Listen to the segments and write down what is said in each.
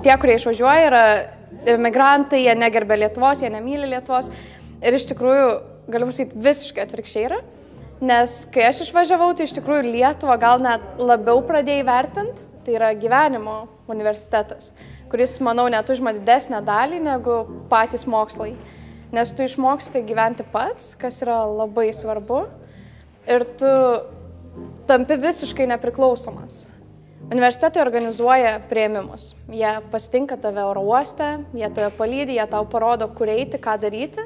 Tie, kurie išvažiuoja, yra emigrantai, jie negerbė Lietuvos, jie nemyli Lietuvos. Ir iš tikrųjų, galiu pasakyti, visiškai atvirkščiai yra. Nes kai aš išvažiavau, tai iš tikrųjų Lietuvą gal net labiau pradėjai vertinti. Tai yra gyvenimo universitetas, kuris, manau, net užima didesnę dalį negu patys mokslai. Nes tu išmoksti gyventi pats, kas yra labai svarbu. Ir tu tampi visiškai nepriklausomas. Universitetai organizuoja priėmimus. Jie pasitinka tave oro uoste, jie tave palydi, jie tau parodo, kur eiti, ką daryti.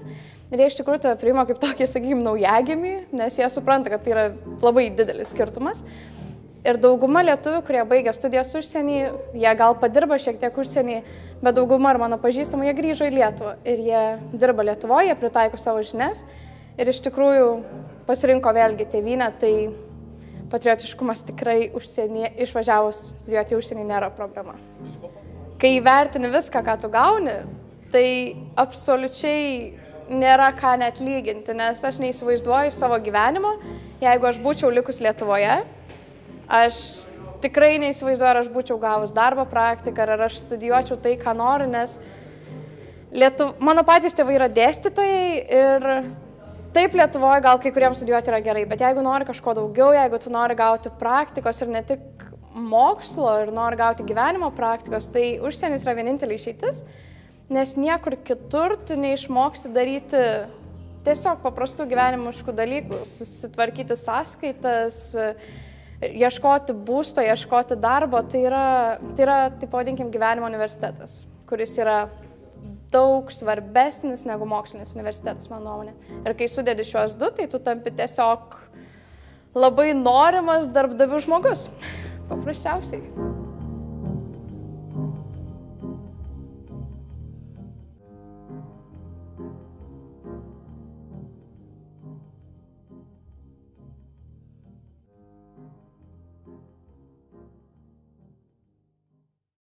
Ir jie iš tikrųjų tave priima kaip tokį, sakykime, naujagimį, nes jie supranta, kad tai yra labai didelis skirtumas. Ir dauguma lietuvių, kurie baigia studijas užsienį, jie gal padirba šiek tiek užsienį, bet dauguma ir mano pažįstamų, jie grįžo į Lietuvą. Ir jie dirba Lietuvoje, jie pritaiko savo žinias. Ir iš tikrųjų pasirinko vėlgi tėvynę, tai patriotiškumas tikrai išvažiavus studijuoti užsienį nėra problema. Kai vertini viską, ką tu gauni, tai absoliučiai nėra ką net lyginti, nes aš neįsivaizduoju savo gyvenimo, jeigu aš būčiau likus Lietuvoje. Aš tikrai neįsivaizduoju, ar aš būčiau gavus darbo praktiką, ar aš studijuočiau tai, ką noriu, nes mano patys tėvai yra dėstytojai ir taip Lietuvoje gal kai kuriems studijuoti yra gerai, bet jeigu nori kažko daugiau, jeigu tu nori gauti praktikos ir ne tik mokslo ir nori gauti gyvenimo praktikos, tai užsienis yra vienintelė išeitis, nes niekur kitur tu neišmoksti daryti tiesiog paprastų gyvenimiškų dalykų, susitvarkyti sąskaitas, ieškoti būsto, ieškoti darbo, tai yra taip pavadinkim, gyvenimo universitetas, kuris yra daug svarbesnis negu mokslinis universitetas, mano nuomonė. Ir kai sudedi šiuos du, tai tu tampi tiesiog labai norimas darbdavių žmogus. Paprasčiausiai.